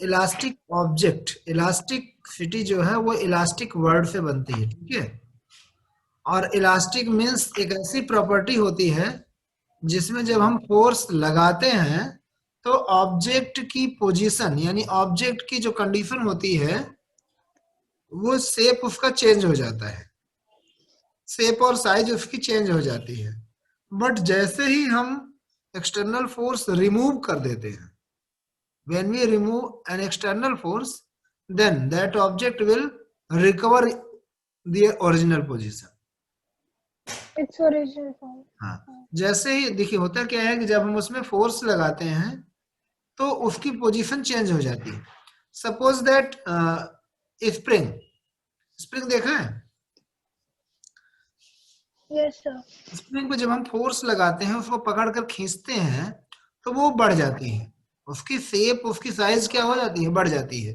Elastic object, elasticity जो है वो इलास्टिक वर्ड से बनती है, ठीक है। और इलास्टिक मीन्स एक ऐसी प्रॉपर्टी होती है जिसमें जब हम फोर्स लगाते हैं तो ऑब्जेक्ट की पोजीशन यानी ऑब्जेक्ट की जो कंडीशन होती है वो शेप उसका चेंज हो जाता है, शेप और साइज उसकी चेंज हो जाती है। बट जैसे ही हम एक्सटर्नल फोर्स रिमूव कर देते हैं, when we remove an external force, then that object will recover the original position. Its original form. हाँ, जैसे ही देखिए होता क्या है कि जब हम उसमें फोर्स लगाते हैं तो उसकी पोजीशन चेंज हो जाती है। सपोज दैट स्प्रिंग, स्प्रिंग देखा है? Yes, sir. स्प्रिंग को जब हम फोर्स लगाते हैं, उसको पकड़कर खींचते हैं तो वो बढ़ जाती है, उसकी शेप उसकी साइज क्या हो जाती है, बढ़ जाती है।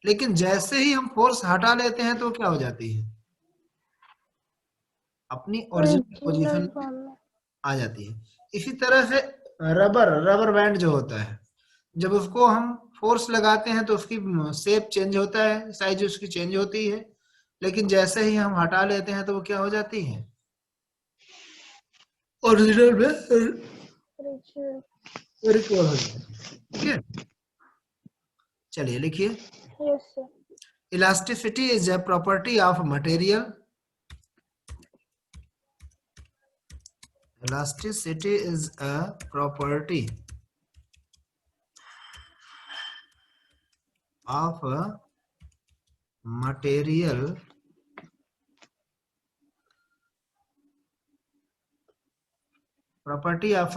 लेकिन जैसे ही हम फोर्स हटा लेते हैं तो क्या हो जाती है, अपनी ओरिजिनल पोजीशन Original में form में. आ जाती है। इसी तरह से रबर, रबर बैंड जो होता है, जब उसको हम फोर्स लगाते हैं तो उसकी शेप चेंज होता है, साइज उसकी चेंज होती है। लेकिन जैसे ही हम हटा लेते हैं तो वो क्या हो जाती है, ओरिजिनल में Original. रिकवर हो जाती है, ठीक है। चलिए लिखिए, Yes, sir. Elasticity is a property of material, elasticity is a property of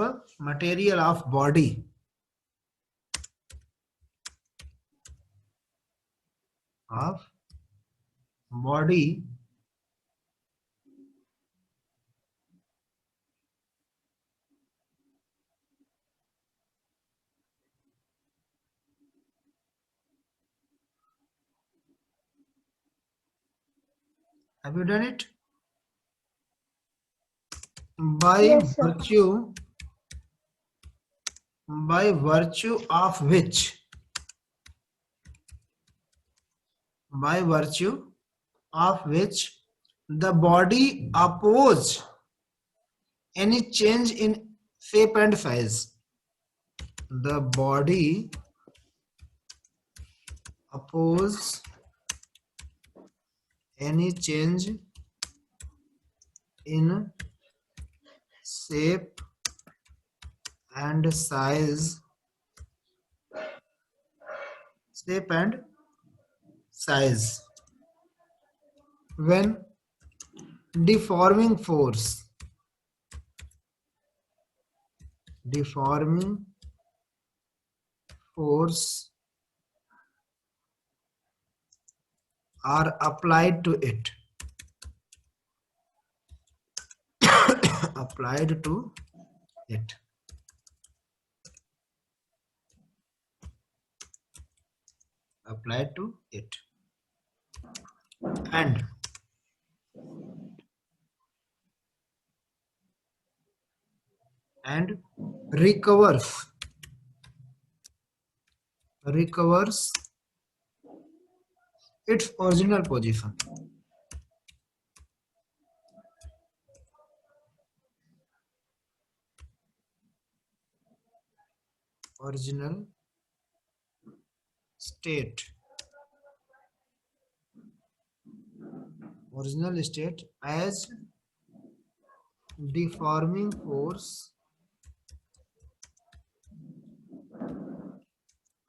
a material of body have you done it? By Yes, sir. virtue of which, by virtue of which the body oppose any change in shape and size, the body oppose any change in shape and size, when deforming force are applied to it, applied to it. Applied to it and recovers its original position. Original state as deforming force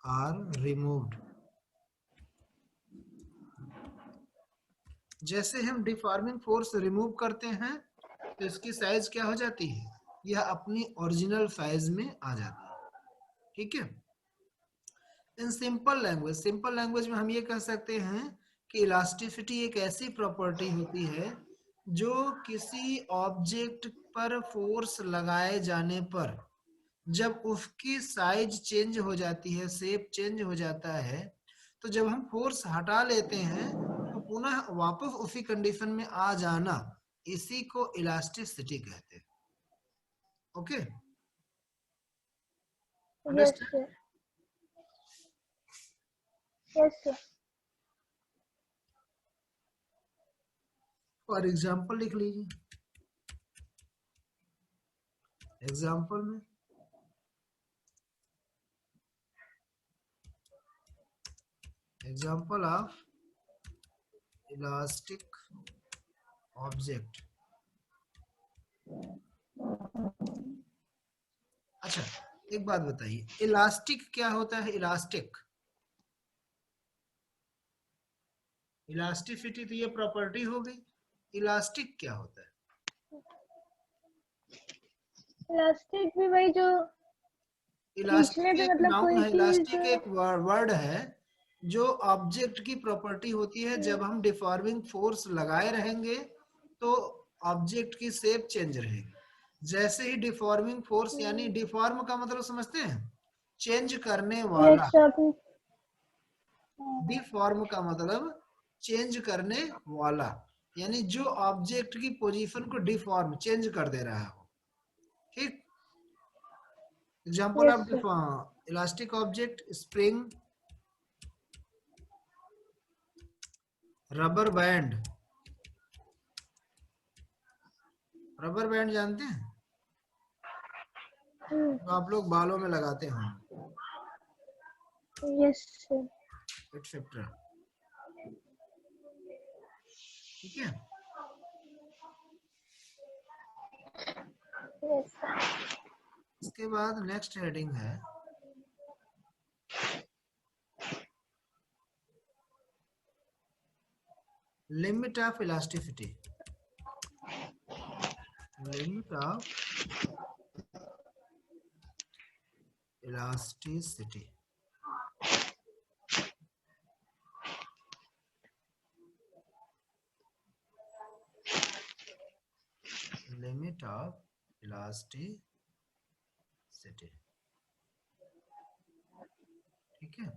are removed. जैसे हम deforming force remove करते हैं तो इसकी size क्या हो जाती है, यह अपनी ओरिजिनल साइज में आ जाती है, ठीक है। इन सिंपल लैंग्वेज में हम ये कह सकते हैं कि इलास्टिसिटी एक ऐसी प्रॉपर्टी होती है जो किसी ऑब्जेक्ट पर फोर्स लगाए जाने पर जब उसकी साइज चेंज हो जाती है, शेप चेंज हो जाता है, तो जब हम फोर्स हटा लेते हैं तो पुनः वापस उसी कंडीशन में आ जाना, इसी को इलास्टिसिटी कहते हैं। Okay, Yes, understand? sir. Yes, sir. For example लिख लीजिए। एग्जाम्पल में एग्जाम्पल ऑफ इलास्टिक ऑब्जेक्ट। अच्छा, एक बात बताइए, इलास्टिक क्या होता है? इलास्टिक, इलास्टिसिटी तो ये प्रॉपर्टी हो गई, इलास्टिक क्या होता है? इलास्टिक भी वही जो खींचने इलास्टिक पे एक मतलब नाउन कोई है, चीज। इलास्टिक एक वर्ड है जो ऑब्जेक्ट की प्रॉपर्टी होती है। जब हम डिफॉर्मिंग फोर्स लगाए रहेंगे तो ऑब्जेक्ट की शेप चेंज रहेगी। जैसे ही डिफॉर्मिंग फोर्स, यानी डिफॉर्म का मतलब समझते हैं, चेंज करने वाला। Yes sir. डिफॉर्म का मतलब चेंज करने वाला, यानी जो ऑब्जेक्ट की पोजीशन को डिफॉर्म, चेंज कर दे रहा हो। ठीक। Example yes of sir. Elastic object, spring, rubber band. Rubber band जानते हैं? तो आप लोग बालों में लगाते होंगे, यस सर। एक्सेट्रा। ठीक है। यस। इसके बाद नेक्स्ट हेडिंग है limit of elasticity. Limit of elasticity. Limit of elasticity. ठीक है।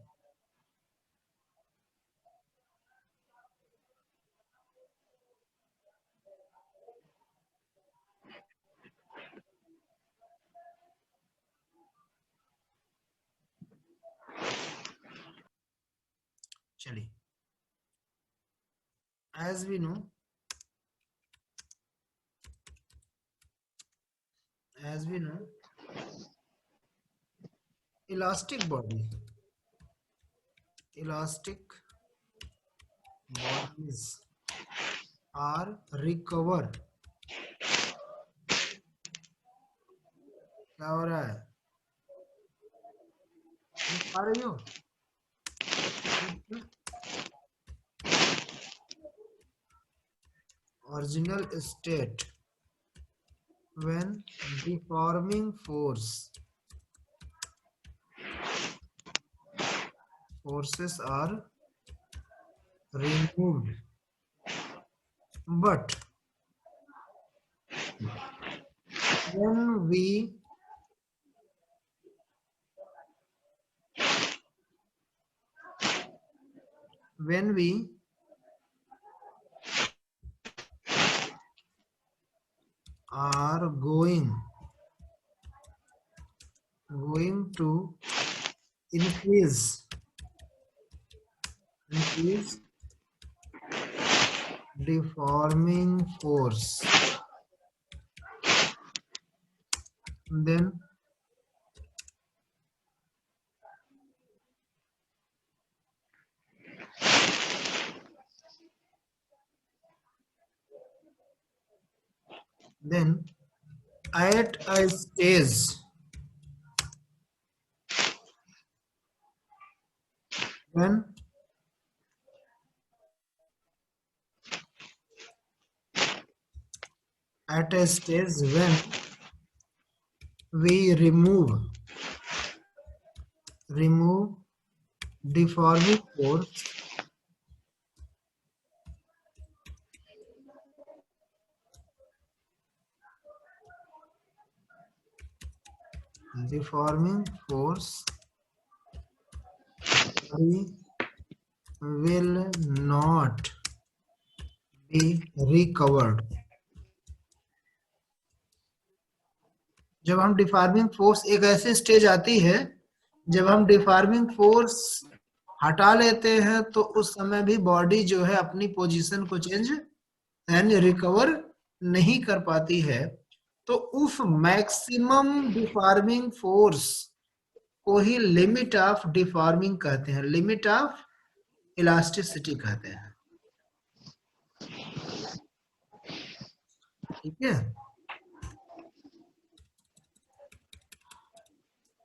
चलिए, as we know, elastic bodies are recover। क्या हो रहा है? आ रही हो? Original state when deforming forces are removed, but when we are going to increase deforming force, then at a stage when we remove deforming force, we will not be recovered। जब हम deforming force, एक ऐसी stage आती है जब हम deforming force हटा लेते हैं तो उस समय भी बॉडी जो है अपनी पोजीशन को चेंज एंड रिकवर नहीं कर पाती है। तो उस मैक्सिमम डिफॉर्मिंग फोर्स को ही लिमिट ऑफ डिफॉर्मिंग कहते हैं, लिमिट ऑफ इलास्टिसिटी कहते हैं। ठीक है,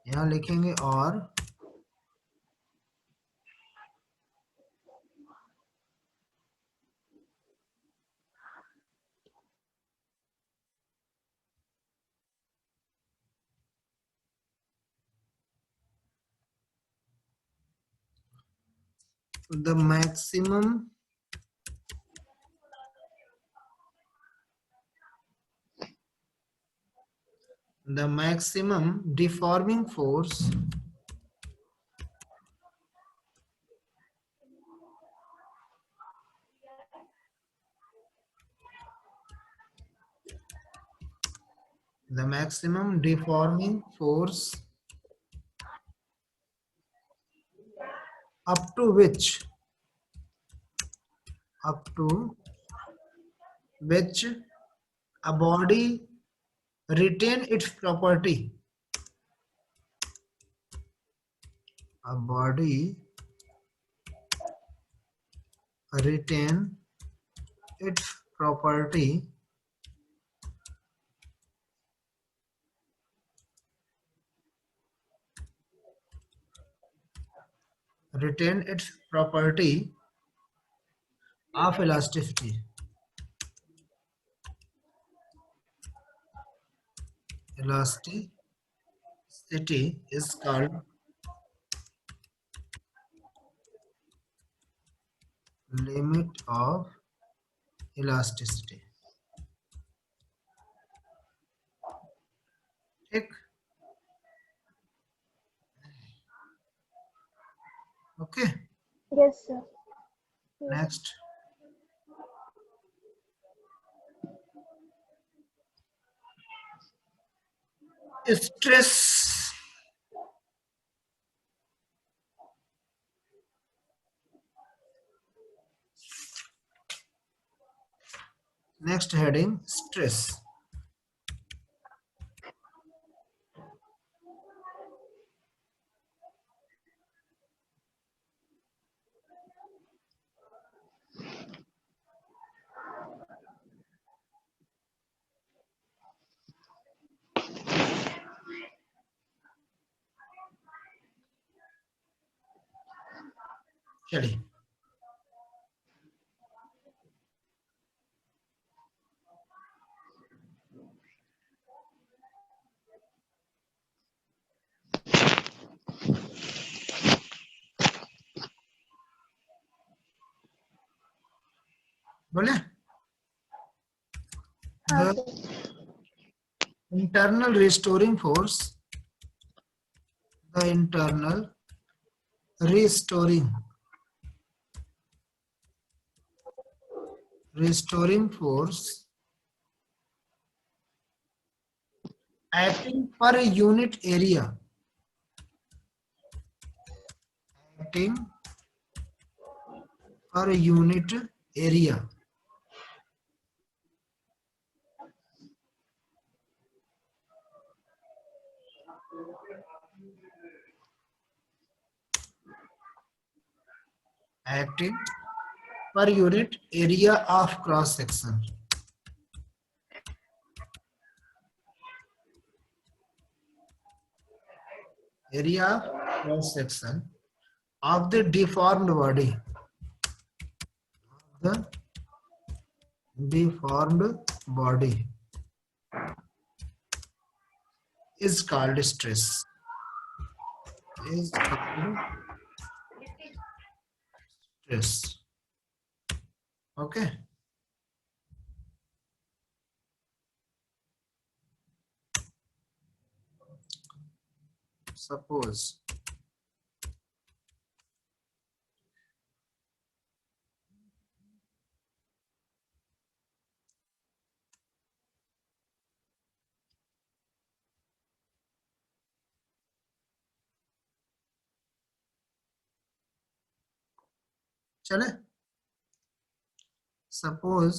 यहां लिखेंगे और the maximum deforming force the maximum deforming force up to which a body retain its property, a body retain its property retain its property of elasticity. Elasticity is called limit of elasticity. ठीक, okay, Yes, sir. Yes. Next. Stress, next heading stress. चलिए, बोले हाँ the sir. internal restoring force, the internal restoring force acting per unit area, acting per unit area, acting per unit area of cross section, area of cross section of the deformed body, the deformed body is called stress, is called stress. Okay, suppose चले, suppose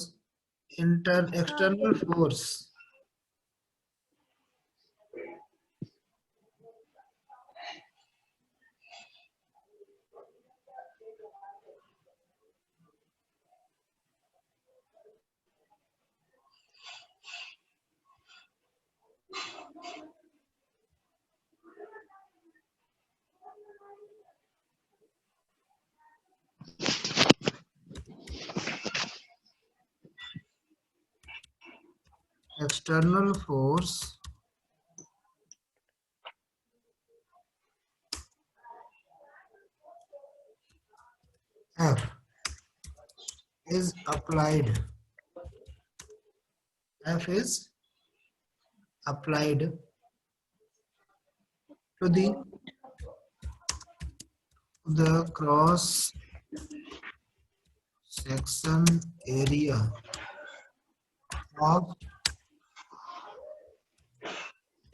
external force external force F is applied. F is applied to the cross section area of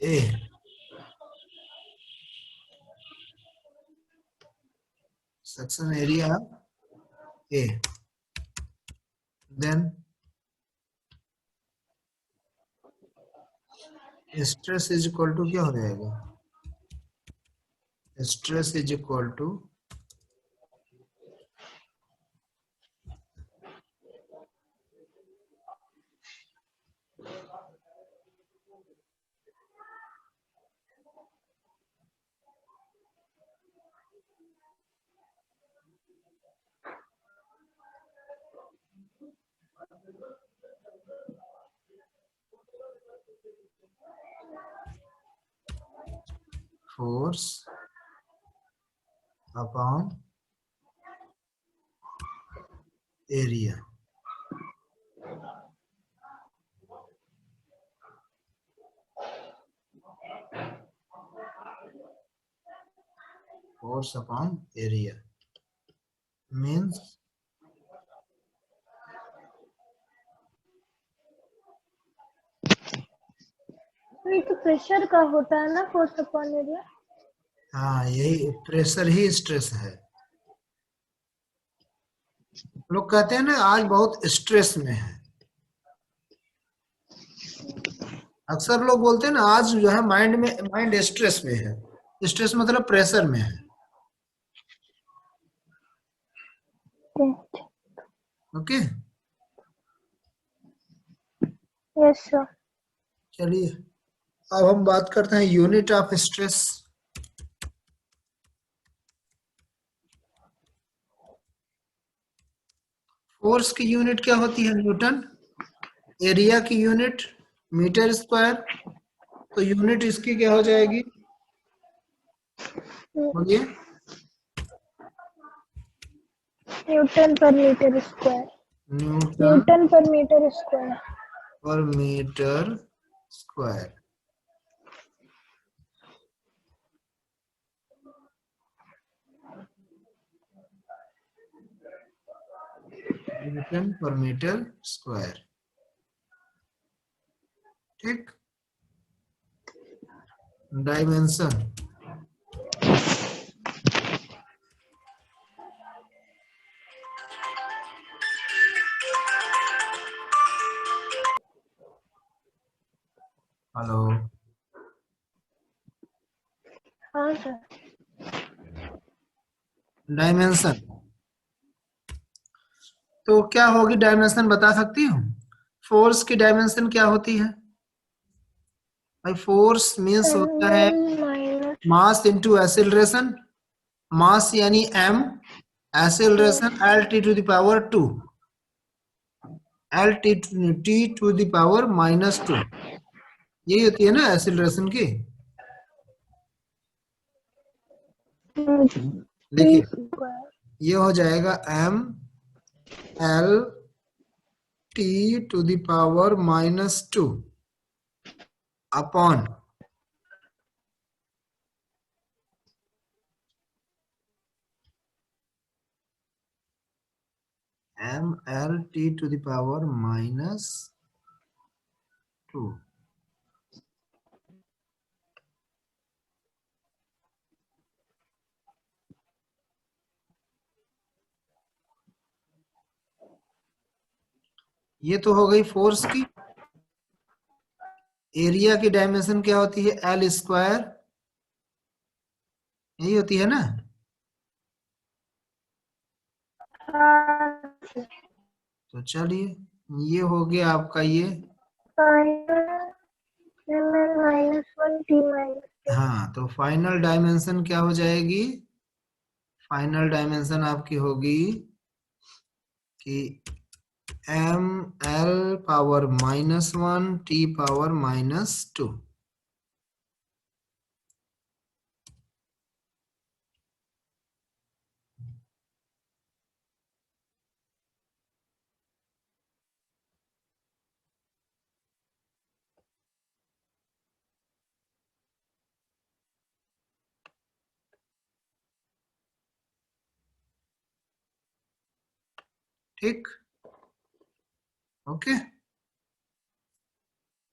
A. Section area A. Then stress is equal to क्या हो जाएगा? Stress is equal to force upon area. Force upon area means ये तो pressure का होता है ना, force upon area. हाँ, यही प्रेशर ही स्ट्रेस है। लोग कहते हैं ना आज बहुत स्ट्रेस में है, अक्सर लोग बोलते हैं ना आज जो है माइंड स्ट्रेस में है। स्ट्रेस मतलब प्रेशर में है। Okay, yes sir. चलिए अब हम बात करते हैं यूनिट ऑफ स्ट्रेस। फोर्स की यूनिट क्या होती है? न्यूटन। एरिया की यूनिट मीटर स्क्वायर। तो यूनिट इसकी क्या हो जाएगी? बोलिए। न्यूटन पर मीटर स्क्वायर। न्यूटन न्यूटन पर मीटर स्क्वायर। पर मीटर स्क्वायर। न्यूटन पर मीटर स्क्वायर। ठीक। डायमेंशन हेलो, हाँ सर। डायमेंशन तो क्या होगी? डायमेंशन बता सकती हूँ? फोर्स की डायमेंशन क्या होती है भाई? फोर्स मीन्स होता है minus mass into acceleration. Mass यानी m, acceleration lt to the power 2, lt to the power -2। यही होती है ना एक्सेलरेशन की। देखिए ये हो जाएगा m l t to the power -2 upon m l t to the power -2। ये तो हो गई फोर्स की। एरिया की डायमेंशन क्या होती है? एल स्क्वायर, यही होती है ना। हाँ तो चलिए, ये हो गया आपका ये। -1 T-2। हाँ, तो फाइनल डायमेंशन क्या हो जाएगी? फाइनल डायमेंशन आपकी होगी कि M L power -1 T power -2। ठीक, ओके।